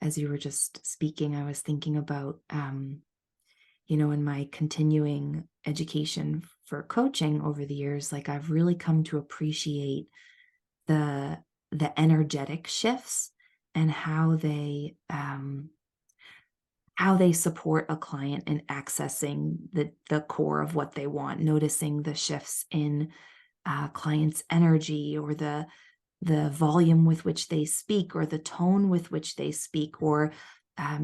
as you were just speaking, I was thinking about, in my continuing education for coaching over the years, like I've really come to appreciate the the energetic shifts and how they support a client in accessing the core of what they want, noticing the shifts in clients' energy, or the volume with which they speak, or the tone with which they speak, or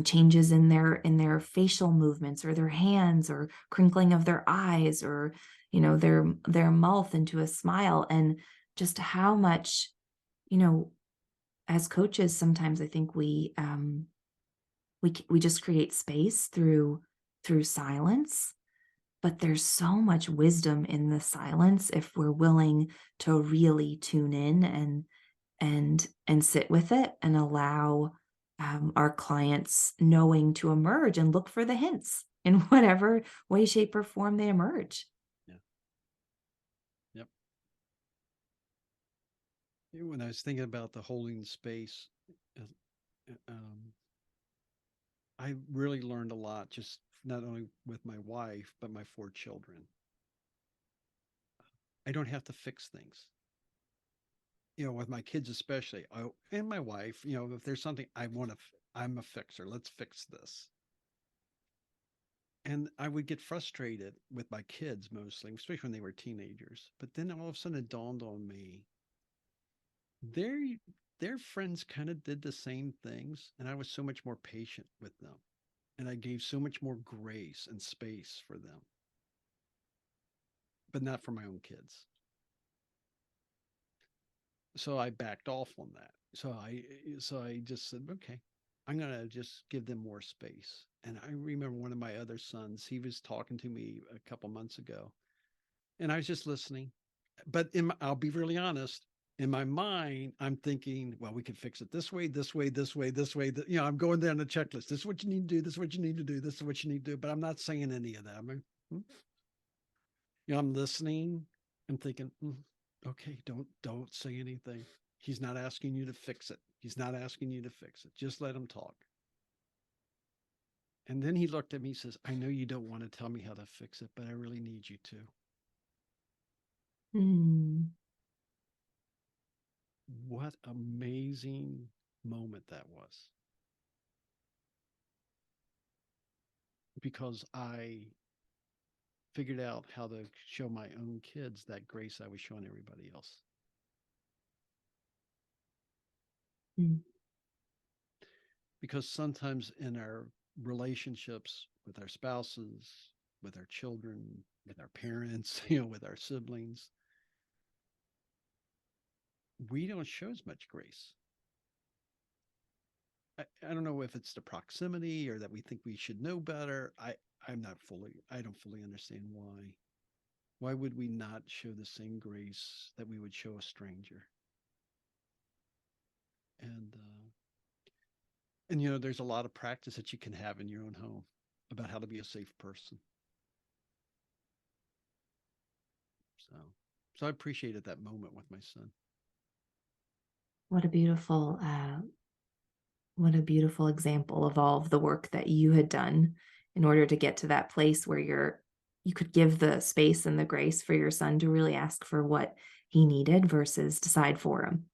changes in their facial movements, or their hands, or crinkling of their eyes, or their mouth into a smile. And just how much, you know as coaches, sometimes I think we just create space through silence, but there's so much wisdom in the silence if we're willing to really tune in and sit with it, and allow our clients knowing to emerge and look for the hints in whatever way, shape, or form they emerge. Yeah. Yep. When I was thinking about the holding space, uh, I really learned a lot, just not only with my wife, but my 4 children. I don't have to fix things. With my kids especially, and my wife, if there's something I want to, I'm a fixer. Let's fix this. And I would get frustrated with my kids mostly, especially when they were teenagers. But then all of a sudden it dawned on me, their their friends kind of did the same things, and I was so much more patient with them, and I gave so much more grace and space for them, but not for my own kids. So I backed off on that. So I just said, okay, I'm gonna just give them more space. And I remember one of my other sons, he was talking to me a couple months ago, and I was just listening. But I'll be really honest. In my mind, I'm thinking, well, we could fix it this way, this way, this way, this way. I'm going down the checklist. This is what you need to do. This is what you need to do. This is what you need to do. But I'm not saying any of that. I'm listening. I'm thinking, okay, don't say anything. He's not asking you to fix it. He's not asking you to fix it. Just let him talk. And then he looked at me and says, I know you don't want to tell me how to fix it, but I really need you to. Hmm. What amazing moment that was. Because I figured out how to show my own kids that grace I was showing everybody else. Mm. Because sometimes in our relationships with our spouses, with our children, with our parents, with our siblings, we don't show as much grace. I don't know if it's the proximity or that we think we should know better. I don't fully understand why. Why would we not show the same grace that we would show a stranger? And there's a lot of practice that you can have in your own home about how to be a safe person. So, so I appreciated that moment with my son. What a beautiful, example of all of the work that you had done in order to get to that place where you could give the space and the grace for your son to really ask for what he needed versus decide for him.